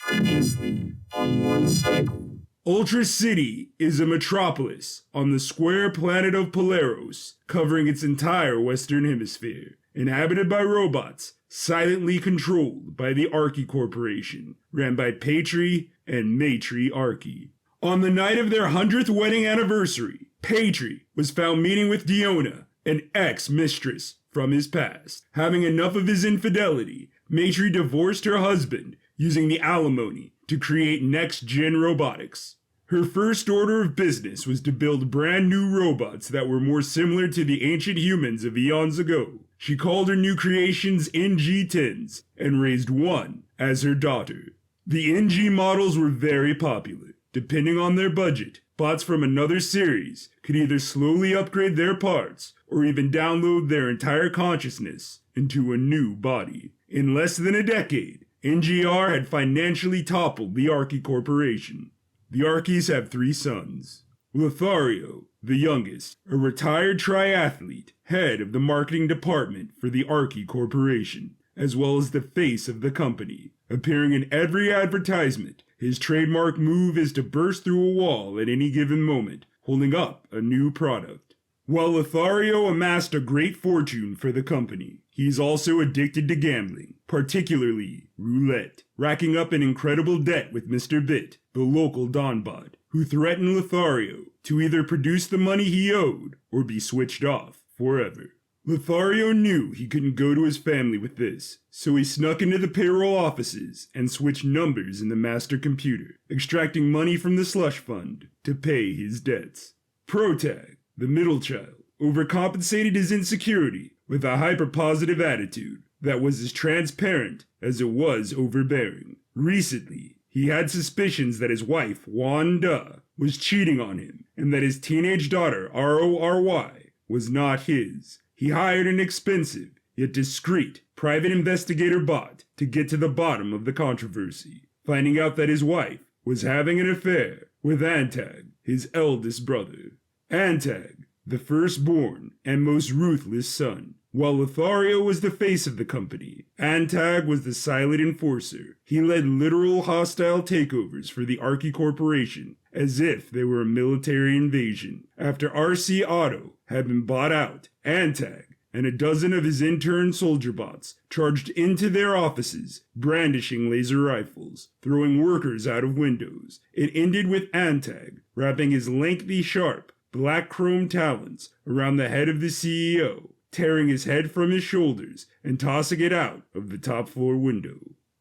Previously on one cycle. Ultra City is a metropolis on the square planet of Polaros, covering its entire western hemisphere, inhabited by robots, silently controlled by the Archy Corporation, ran by Patry and Matry Archy. On the night of their 100th wedding anniversary, Patry was found meeting with Diona, an ex-mistress from his past. Having enough of his infidelity, Matry divorced her husband using the alimony to create next-gen robotics. Her first order of business was to build brand new robots that were more similar to the ancient humans of eons ago. She called her new creations NG-10s and raised one as her daughter. The NG models were very popular. Depending on their budget, bots from another series could either slowly upgrade their parts or even download their entire consciousness into a new body. In less than a decade, NGR had financially toppled the Archy Corporation. The Archys have 3 sons. Lothario, the youngest, a retired triathlete, head of the marketing department for the Archy Corporation, as well as the face of the company. Appearing in every advertisement, his trademark move is to burst through a wall at any given moment, holding up a new product. While Lothario amassed a great fortune for the company, he's also addicted to gambling, particularly roulette, racking up an incredible debt with Mr. Bit, the local Donbot, who threatened Lothario to either produce the money he owed or be switched off forever. Lothario knew he couldn't go to his family with this, so he snuck into the payroll offices and switched numbers in the master computer, extracting money from the slush fund to pay his debts. Protag, the middle child, overcompensated his insecurity with a hyper-positive attitude that was as transparent as it was overbearing. Recently, he had suspicions that his wife, Wanda, was cheating on him, and that his teenage daughter, Rory, was not his. He hired an expensive, yet discreet, private investigator bot to get to the bottom of the controversy, finding out that his wife was having an affair with Antag, his eldest brother. Antag, the firstborn and most ruthless son. While Lothario was the face of the company, Antag was the silent enforcer. He led literal hostile takeovers for the Archy Corporation, as if they were a military invasion. After RC Auto had been bought out, Antag and a dozen of his intern soldier bots charged into their offices, brandishing laser rifles, throwing workers out of windows. It ended with Antag wrapping his lengthy, sharp, black chrome talons around the head of the CEO, tearing his head from his shoulders and tossing it out of the top floor window.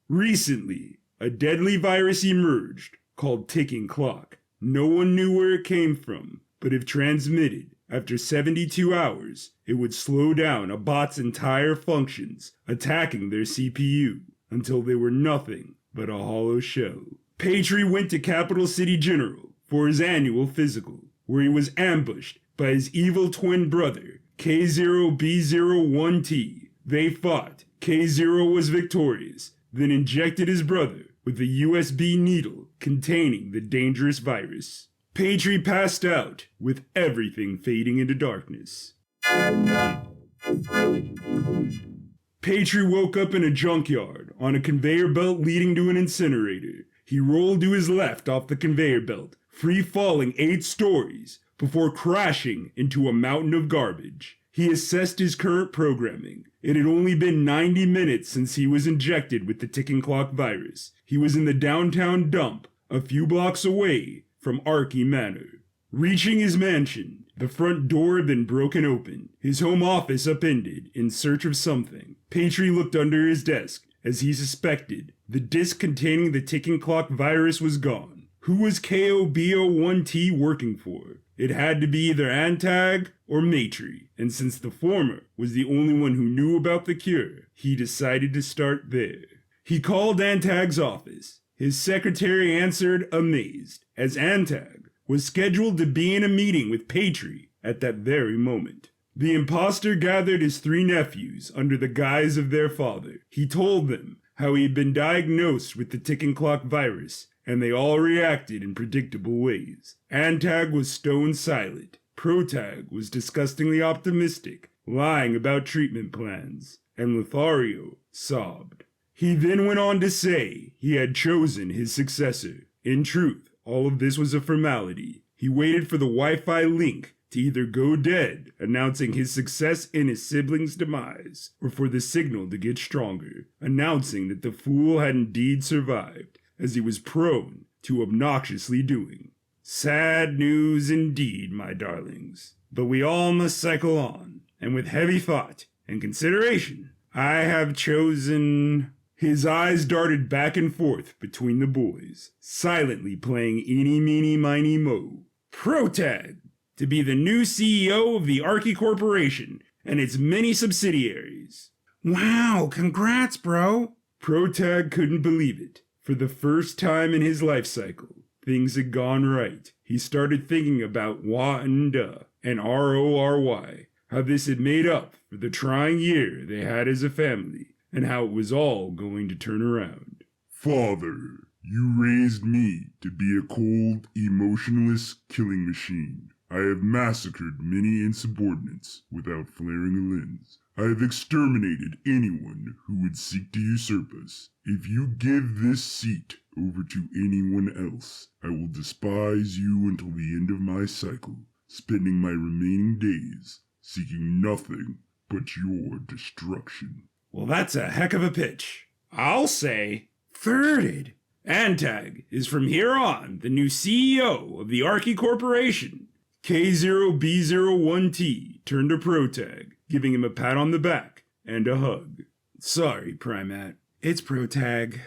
Recently, a deadly virus emerged called Ticking Clock. No one knew where it came from, but if transmitted, after 72 hours, it would slow down a bot's entire functions, attacking their CPU until they were nothing but a hollow shell. Patry went to Capital City General for his annual physical, where he was ambushed by his evil twin brother, K0B01T. They fought. K0 was victorious, then injected his brother with a USB needle containing the dangerous virus. Patry passed out, with everything fading into darkness. And now, the thrilling conclusion. Patry woke up in a junkyard on a conveyor belt leading to an incinerator. He rolled to his left off the conveyor belt, free-falling 8 stories, before crashing into a mountain of garbage. He assessed his current programming. It had only been 90 minutes since he was injected with the ticking clock virus. He was in the downtown dump, a few blocks away from Archy Manor. Reaching his mansion, the front door had been broken open, his home office upended in search of something. Patry looked under his desk, as he suspected. The disk containing the ticking clock virus was gone. Who was KOB01T working for? It had to be either Antag or Matry, and since the former was the only one who knew about the cure, he decided to start there. He called Antag's office. His secretary answered amazed, as Antag was scheduled to be in a meeting with Patry at that very moment. The imposter gathered his 3 nephews under the guise of their father. He told them how he had been diagnosed with the ticking clock virus, and they all reacted in predictable ways. Antag was stone silent. Protag was disgustingly optimistic, lying about treatment plans, and Lothario sobbed. He then went on to say he had chosen his successor. In truth, all of this was a formality. He waited for the Wi-Fi link to either go dead, announcing his success in his sibling's demise, or for the signal to get stronger, announcing that the fool had indeed survived, as he was prone to obnoxiously doing. Sad news indeed, my darlings. But we all must cycle on, and with heavy thought and consideration, I have chosen... His eyes darted back and forth between the boys, silently playing eeny, meeny, miny, mo. Protag, to be the new CEO of the Archy Corporation and its many subsidiaries. Wow, congrats, bro. Protag couldn't believe it. For the first time in his life cycle, things had gone right. He started thinking about wa and da and RORY, how this had made up for the trying year they had as a family, and how it was all going to turn around. Father, you raised me to be a cold, emotionless killing machine. I have massacred many insubordinates without flaring a lens. I have exterminated anyone who would seek to usurp us. If you give this seat over to anyone else, I will despise you until the end of my cycle, spending my remaining days seeking nothing but your destruction. Well, that's a heck of a pitch. I'll say, thirded. Antag is from here on the new CEO of the Archy Corporation. K0B01T turned to Protag, giving him a pat on the back and a hug. Sorry, Primat. It's Protag.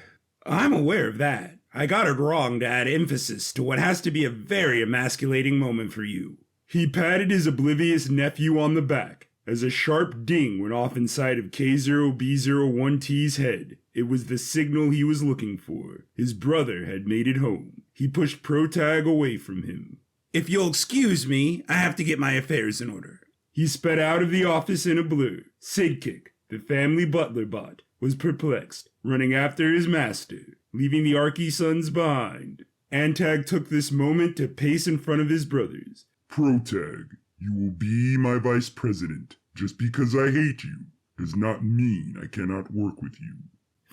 I'm aware of that. I got it wrong to add emphasis to what has to be a very emasculating moment for you. He patted his oblivious nephew on the back as a sharp ding went off inside of K0B01T's head. It was the signal he was looking for. His brother had made it home. He pushed Protag away from him. If you'll excuse me, I have to get my affairs in order. He sped out of the office in a blur. Sidekick, the family butler bot, was perplexed, running after his master, leaving the Archy sons behind. Antag took this moment to pace in front of his brothers. Protag, you will be my vice president. Just because I hate you does not mean I cannot work with you.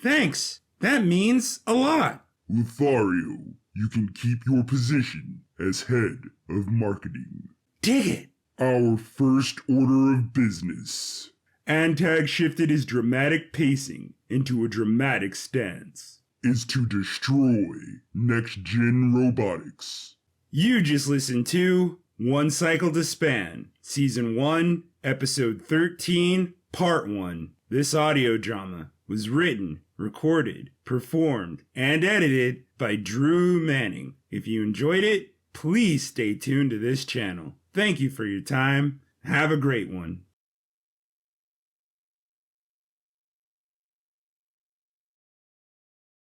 Thanks. That means a lot. Lothario, you can keep your position as head of marketing. Dig it. Our first order of business. Antag shifted his dramatic pacing into a dramatic stance. Is to destroy next-gen robotics. You just listened to One Cycle to Span, Season 1, Episode 13, Part 1. This audio drama was written, recorded, performed, and edited by Drew Manning. If you enjoyed it, please stay tuned to this channel. Thank you for your time. Have a great one.